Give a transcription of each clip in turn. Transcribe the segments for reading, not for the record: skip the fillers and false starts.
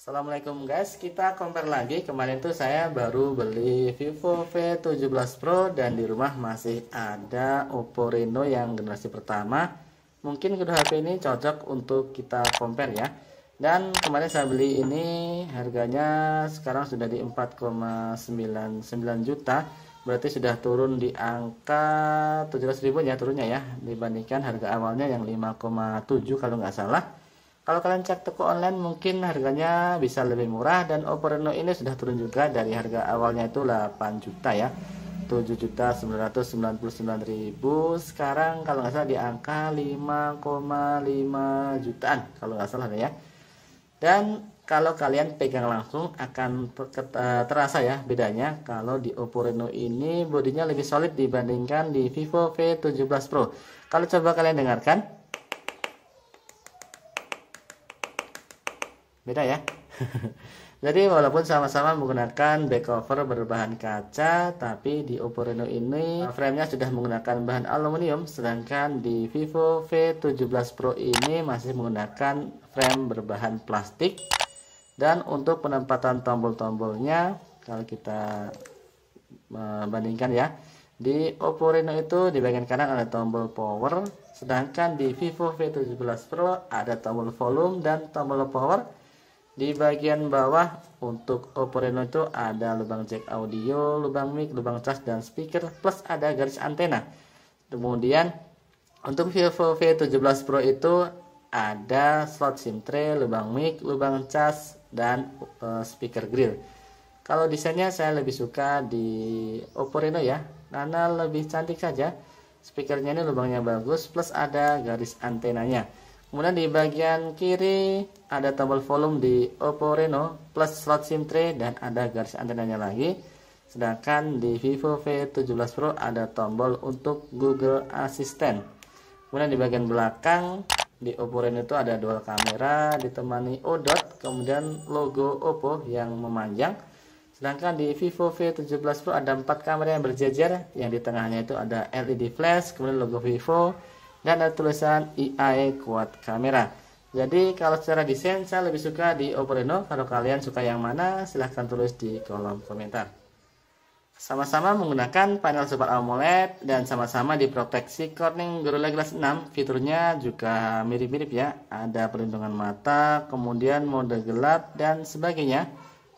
Assalamualaikum guys, kita compare lagi. Kemarin tuh saya baru beli Vivo V17 Pro dan di rumah masih ada Oppo Reno yang generasi pertama. Mungkin kedua HP ini cocok untuk kita compare ya. Dan kemarin saya beli ini harganya sekarang sudah di 4,99 juta. Berarti sudah turun di angka 700.000 ya turunnya ya, dibandingkan harga awalnya yang 5,7 kalau nggak salah. Kalau kalian cek toko online mungkin harganya bisa lebih murah, dan Oppo Reno ini sudah turun juga dari harga awalnya itu 8 juta ya, 7.999.000. Sekarang kalau nggak salah di angka 5,5 jutaan kalau nggak salah ya. Dan kalau kalian pegang langsung akan terasa ya bedanya. Kalau di Oppo Reno ini bodinya lebih solid dibandingkan di Vivo V17 Pro. Kalau coba kalian dengarkan, beda ya. Jadi walaupun sama-sama menggunakan back cover berbahan kaca, tapi di Oppo Reno ini framenya sudah menggunakan bahan aluminium, sedangkan di Vivo V17 Pro ini masih menggunakan frame berbahan plastik. Dan untuk penempatan tombol-tombolnya, kalau kita bandingkan ya, di Oppo Reno itu di bagian kanan ada tombol power, sedangkan di Vivo V17 Pro ada tombol volume dan tombol power. Di bagian bawah untuk Oppo Reno itu ada lubang jack audio, lubang mic, lubang cas dan speaker, plus ada garis antena. Kemudian untuk Vivo V17 Pro itu ada slot SIM tray, lubang mic, lubang cas dan speaker grill. Kalau desainnya saya lebih suka di Oppo Reno ya, karena lebih cantik saja. Speakernya ini lubangnya bagus, plus ada garis antenanya. Kemudian di bagian kiri ada tombol volume di Oppo Reno plus slot SIM tray dan ada garis antenanya lagi. Sedangkan di Vivo V17 Pro ada tombol untuk Google Assistant. Kemudian di bagian belakang di Oppo Reno itu ada dual kamera ditemani O-dot, kemudian logo Oppo yang memanjang. Sedangkan di Vivo V17 Pro ada 4 kamera yang berjejer, yang di tengahnya itu ada LED flash, kemudian logo Vivo, dan ada tulisan AI Quad Camera. Jadi kalau secara desain saya lebih suka di Oppo Reno. Kalau kalian suka yang mana silahkan tulis di kolom komentar. Sama-sama menggunakan panel Super AMOLED dan sama-sama diproteksi Corning Gorilla Glass 6. Fiturnya juga mirip-mirip ya. Ada perlindungan mata, kemudian mode gelap dan sebagainya.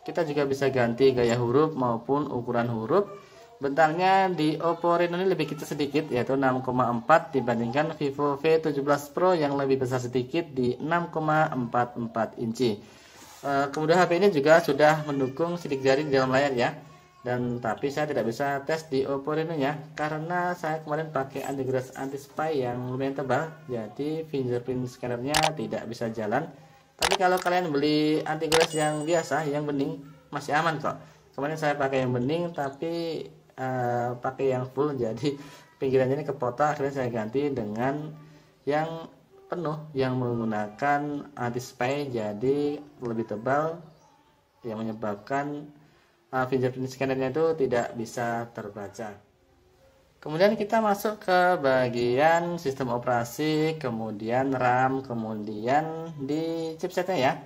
Kita juga bisa ganti gaya huruf maupun ukuran huruf. Bentangnya di Oppo Reno ini lebih kecil sedikit, yaitu 6,4 dibandingkan Vivo V17 Pro yang lebih besar sedikit di 6,44 inci. Kemudian HP ini juga sudah mendukung sidik jari di dalam layar ya. Dan tapi saya tidak bisa tes di Oppo Reno nya karena saya kemarin pakai antivirus anti-spy yang lumayan tebal, jadi fingerprint scannernya tidak bisa jalan. Tapi kalau kalian beli antivirus yang biasa, yang bening, masih aman kok. Kemarin saya pakai yang bening tapi pakai yang full, jadi pinggirannya ini kepotong. Akhirnya saya ganti dengan yang penuh yang menggunakan anti spy, jadi lebih tebal, yang menyebabkan fingerprint scannernya itu tidak bisa terbaca. Kemudian kita masuk ke bagian sistem operasi, kemudian RAM, kemudian di chipsetnya ya.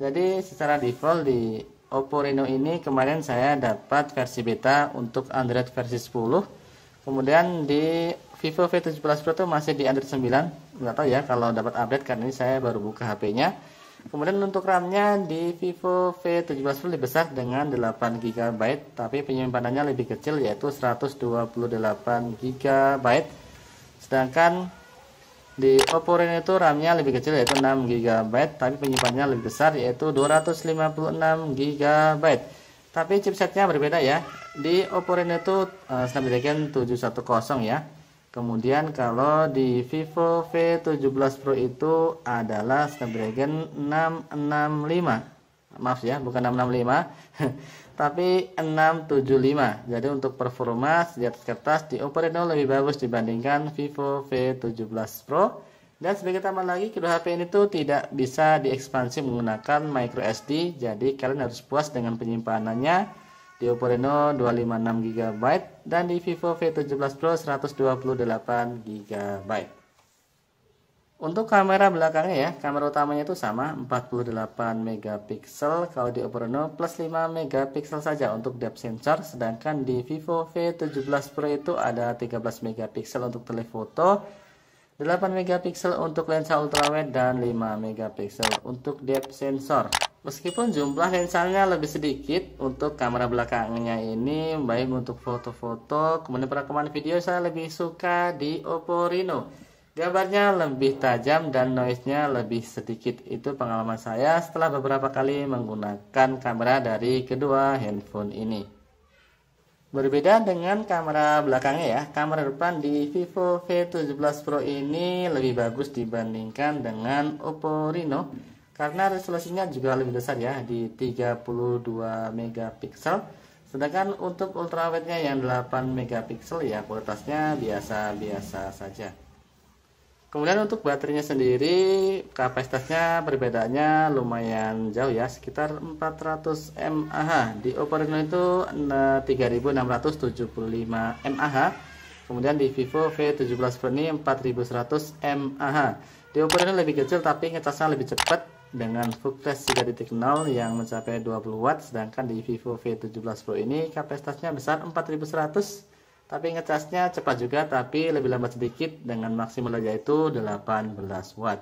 Jadi secara default di Oppo Reno ini kemarin saya dapat versi beta untuk Android versi 10. Kemudian di Vivo V17 Pro itu masih di Android 9. Nggak tahu ya kalau dapat update karena ini saya baru buka HP-nya. Kemudian untuk RAM-nya di Vivo V17 Pro lebih besar dengan 8 GB, tapi penyimpanannya lebih kecil yaitu 128 GB. Sedangkan di Oppo Reno itu RAM-nya lebih kecil yaitu 6 GB, tapi penyimpanannya lebih besar yaitu 256 GB. Tapi chipsetnya berbeda ya. Di Oppo Reno itu Snapdragon 710 ya. Kemudian kalau di Vivo V17 Pro itu adalah Snapdragon 665. Maaf ya, bukan 665. Tapi 675. Jadi untuk performa di atas kertas di Oppo Reno lebih bagus dibandingkan Vivo V17 Pro. Dan sebagai tambahan lagi, kedua HP ini tuh tidak bisa diekspansi menggunakan micro SD. Jadi kalian harus puas dengan penyimpanannya. Di Oppo Reno 256 GB dan di Vivo V17 Pro 128 GB. Untuk kamera belakangnya ya, kamera utamanya itu sama 48 megapiksel kalau di Oppo Reno, plus 5 megapiksel saja untuk depth sensor, sedangkan di Vivo V17 Pro itu ada 13 megapiksel untuk telefoto, 8 megapiksel untuk lensa ultrawide, dan 5 megapiksel untuk depth sensor. Meskipun jumlah lensanya lebih sedikit, untuk kamera belakangnya ini baik untuk foto-foto, kemudian perekaman video saya lebih suka di Oppo Reno. Gambarnya lebih tajam dan noise-nya lebih sedikit. Itu pengalaman saya setelah beberapa kali menggunakan kamera dari kedua handphone ini. Berbeda dengan kamera belakangnya ya, kamera depan di Vivo V17 Pro ini lebih bagus dibandingkan dengan Oppo Reno karena resolusinya juga lebih besar ya, di 32 megapiksel. Sedangkan untuk ultrawide-nya yang 8 megapiksel ya kualitasnya biasa-biasa saja. Kemudian untuk baterainya sendiri, kapasitasnya perbedaannya lumayan jauh ya, sekitar 400 mAh. Di Oppo Reno itu 3675 mAh. Kemudian di Vivo V17 Pro ini 4100 mAh. Di Oppo Reno lebih kecil tapi ngecasnya lebih cepat dengan full flash 3.0 yang mencapai 20 watt. Sedangkan di Vivo V17 Pro ini kapasitasnya besar 4100, tapi ngecasnya cepat juga tapi lebih lambat sedikit dengan maksimal yaitu 18 watt.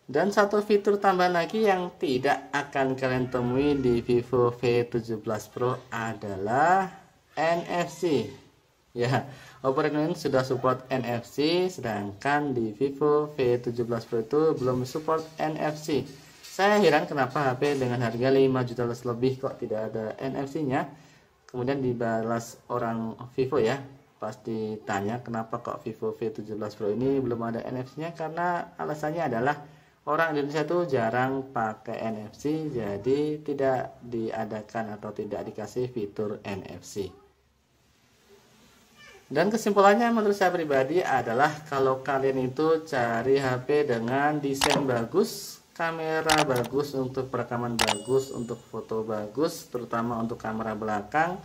Dan satu fitur tambahan lagi yang tidak akan kalian temui di Vivo V17 Pro adalah NFC. Ya, Oppo Reno ini sudah support NFC, sedangkan di Vivo V17 Pro itu belum support NFC. Saya heran kenapa HP dengan harga 5 juta lebih kok tidak ada NFC-nya. Kemudian dibalas orang Vivo ya, pas ditanya kenapa kok Vivo V17 Pro ini belum ada NFC-nya, karena alasannya adalah orang Indonesia itu jarang pakai NFC, jadi tidak diadakan atau tidak dikasih fitur NFC. Dan kesimpulannya menurut saya pribadi adalah kalau kalian itu cari HP dengan desain bagus, kamera bagus, untuk perekaman bagus, untuk foto bagus, terutama untuk kamera belakang,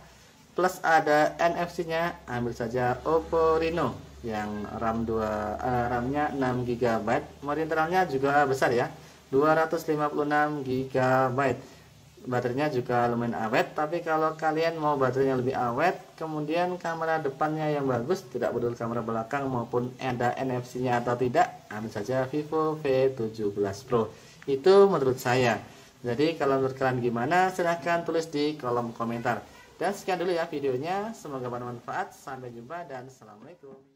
plus ada NFC-nya, ambil saja Oppo Reno yang RAM-nya 6 GB, memori internalnya juga besar ya, 256 GB. Baterainya juga lumayan awet, tapi kalau kalian mau baterainya lebih awet, kemudian kamera depannya yang bagus, tidak peduli kamera belakang maupun ada NFC-nya atau tidak, ambil saja Vivo V17 Pro. Itu menurut saya. Jadi kalau menurut kalian gimana, silahkan tulis di kolom komentar. Dan sekian dulu ya videonya, semoga bermanfaat. Sampai jumpa dan assalamualaikum.